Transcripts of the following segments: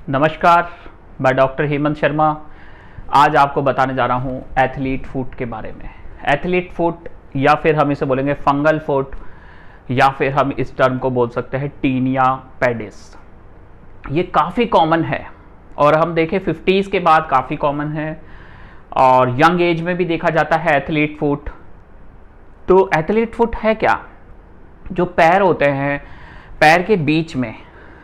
नमस्कार, मैं डॉक्टर हेमंत शर्मा। आज आपको बताने जा रहा हूँ एथलीट फुट के बारे में। एथलीट फुट या फिर हम इसे बोलेंगे फंगल फुट या फिर हम इस टर्म को बोल सकते हैं टीनिया पेडिस। ये काफ़ी कॉमन है और हम देखें 50s के बाद काफ़ी कॉमन है और यंग एज में भी देखा जाता है एथलीट फुट। तो एथलीट फुट है क्या? जो पैर होते हैं, पैर के बीच में,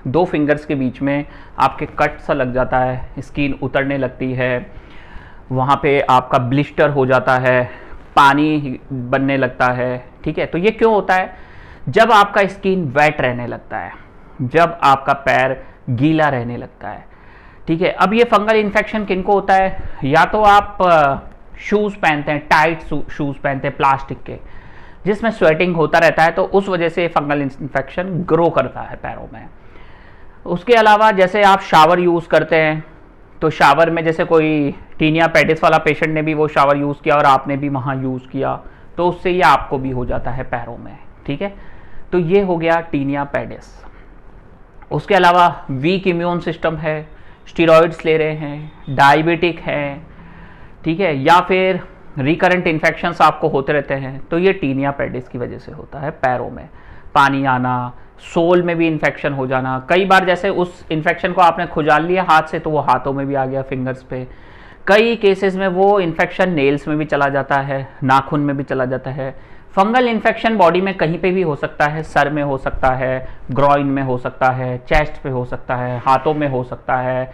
दो फिंगर्स के बीच में आपके कट सा लग जाता है, स्किन उतरने लगती है, वहाँ पे आपका ब्लिस्टर हो जाता है, पानी बनने लगता है। ठीक है, तो ये क्यों होता है? जब आपका स्किन वेट रहने लगता है, जब आपका पैर गीला रहने लगता है। ठीक है, अब ये फंगल इन्फेक्शन किनको होता है? या तो आप शूज़ पहनते हैं, टाइट शूज़ पहनते हैं प्लास्टिक के, जिसमें स्वेटिंग होता रहता है, तो उस वजह से फंगल इन्फेक्शन ग्रो करता है पैरों में। उसके अलावा जैसे आप शावर यूज़ करते हैं, तो शावर में जैसे कोई टीनिया पेडिस वाला पेशेंट ने भी वो शावर यूज़ किया और आपने भी वहाँ यूज़ किया, तो उससे ये आपको भी हो जाता है पैरों में। ठीक है, तो ये हो गया टीनिया पेडिस। उसके अलावा वीक इम्यून सिस्टम है, स्टीरॉइड्स ले रहे हैं, डायबिटिक है, ठीक है, या फिर रिकरेंट इन्फेक्शंस आपको होते रहते हैं, तो ये टीनिया पेडिस की वजह से होता है। पैरों में पानी आना, सोल में भी इन्फेक्शन हो जाना, कई बार जैसे उस इन्फेक्शन को आपने खुजाल लिया हाथ से तो वो हाथों में भी आ गया, फिंगर्स पे। कई केसेस में वो इन्फेक्शन नेल्स में भी चला जाता है, नाखून में भी चला जाता है। फंगल इन्फेक्शन बॉडी में कहीं पे भी हो सकता है, सर में हो सकता है, ग्रॉइन में हो सकता है, चेस्ट पे हो सकता है, हाथों में हो सकता है,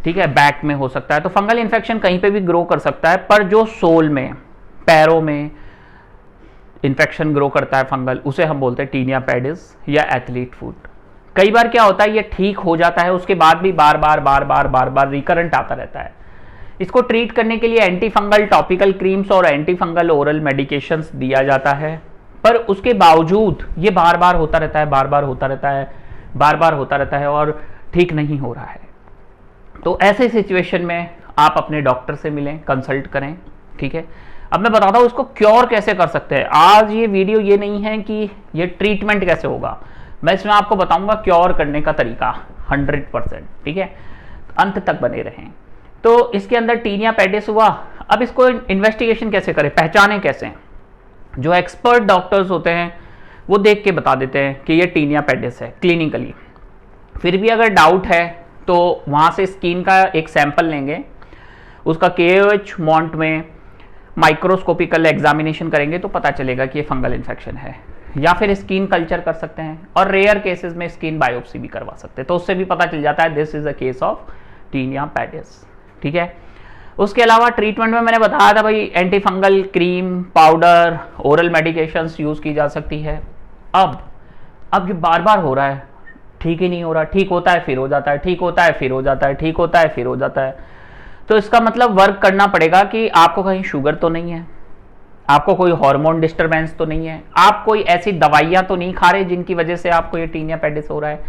ठीक है, बैक में हो सकता है। तो फंगल इन्फेक्शन कहीं पे भी ग्रो कर सकता है, पर जो सोल में, पैरों में इन्फेक्शन ग्रो करता है फंगल, उसे हम बोलते हैं टीनिया पेडिस या एथलीट फुट। कई बार क्या होता है, ये ठीक हो जाता है, उसके बाद भी बार बार रिकरेंट आता रहता है। इसको ट्रीट करने के लिए एंटी फंगल टॉपिकल क्रीम्स और एंटी फंगल ओरल मेडिकेशंस दिया जाता है, पर उसके बावजूद ये बार बार होता रहता है, बार बार होता रहता है और ठीक नहीं हो रहा है। तो ऐसे सिचुएशन में आप अपने डॉक्टर से मिलें, कंसल्ट करें। ठीक है, अब मैं बताता हूँ इसको क्योर कैसे कर सकते हैं। आज ये वीडियो ये नहीं है कि ये ट्रीटमेंट कैसे होगा, मैं इसमें आपको बताऊंगा क्योर करने का तरीका 100%। ठीक है, अंत तक बने रहें। तो इसके अंदर टीनिया पेडिस हुआ, अब इसको इन्वेस्टिगेशन कैसे करें, पहचाने कैसे? जो एक्सपर्ट डॉक्टर्स होते हैं वो देख के बता देते हैं कि ये टीनिया पेडिस है क्लिनिकली। फिर भी अगर डाउट है तो वहाँ से स्किन का एक सैंपल लेंगे, उसका KOH मॉन्ट में माइक्रोस्कोपिकल एग्जामिनेशन करेंगे तो पता चलेगा कि ये फंगल इन्फेक्शन है। या फिर स्किन कल्चर कर सकते हैं और रेयर केसेस में स्किन बायोप्सी भी करवा सकते हैं, तो उससे भी पता चल जाता है this is a case of tinea pedis. ठीक है, उसके अलावा ट्रीटमेंट में मैंने बताया था भाई, anti fungal cream, powder, oral medications use की जा सकती है। अब ये बार बार हो रहा है, ठीक ही नहीं हो रहा, ठीक होता है फिर हो जाता है, ठीक होता है फिर हो जाता है, ठीक होता है फिर हो जाता है। तो इसका मतलब वर्क करना पड़ेगा कि आपको कहीं शुगर तो नहीं है, आपको कोई हार्मोन डिस्टरबेंस तो नहीं है, आप कोई ऐसी दवाइयां तो नहीं खा रहे जिनकी वजह से आपको ये टीनिया पेडिस हो रहा है,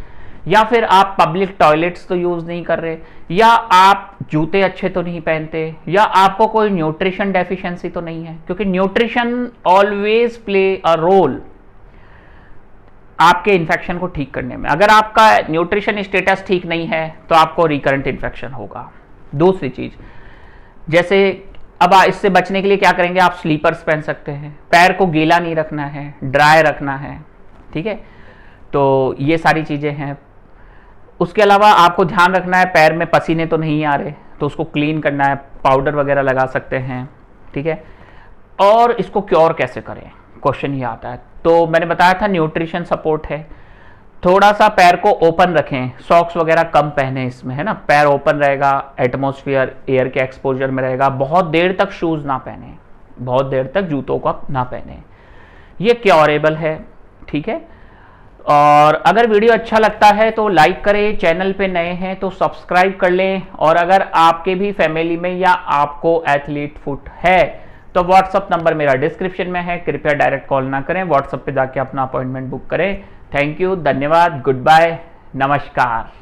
या फिर आप पब्लिक टॉयलेट्स तो यूज नहीं कर रहे, या आप जूते अच्छे तो नहीं पहनते, या आपको कोई न्यूट्रिशन डेफिशिएंसी तो नहीं है, क्योंकि nutrition always play a role आपके इन्फेक्शन को ठीक करने में। अगर आपका न्यूट्रिशन स्टेटस ठीक नहीं है तो आपको रिकरेंट इन्फेक्शन होगा। दूसरी चीज, जैसे अब इससे बचने के लिए क्या करेंगे, आप स्लीपर्स पहन सकते हैं, पैर को गीला नहीं रखना है, ड्राई रखना है। ठीक है, तो ये सारी चीजें हैं। उसके अलावा आपको ध्यान रखना है पैर में पसीने तो नहीं आ रहे, तो उसको क्लीन करना है, पाउडर वगैरह लगा सकते हैं। ठीक है, और इसको क्योर कैसे करें, क्वेश्चन ये आता है। तो मैंने बताया था न्यूट्रिशन सपोर्ट है, थोड़ा सा पैर को ओपन रखें, सॉक्स वगैरह कम पहने इसमें, है ना, पैर ओपन रहेगा, एटमॉस्फेयर एयर के एक्सपोजर में रहेगा। बहुत देर तक शूज ना पहने, बहुत देर तक जूतों का ना पहने, ये क्योरेबल है। ठीक है, और अगर वीडियो अच्छा लगता है तो लाइक करें, चैनल पे नए हैं तो सब्सक्राइब कर लें, और अगर आपके भी फैमिली में या आपको एथलीट फुट है तो व्हाट्सअप नंबर मेरा डिस्क्रिप्शन में है, कृपया डायरेक्ट कॉल ना करें, व्हाट्सअप पे जाके अपना अपॉइंटमेंट बुक करें। थैंक यू, धन्यवाद, गुड बाय, नमस्कार।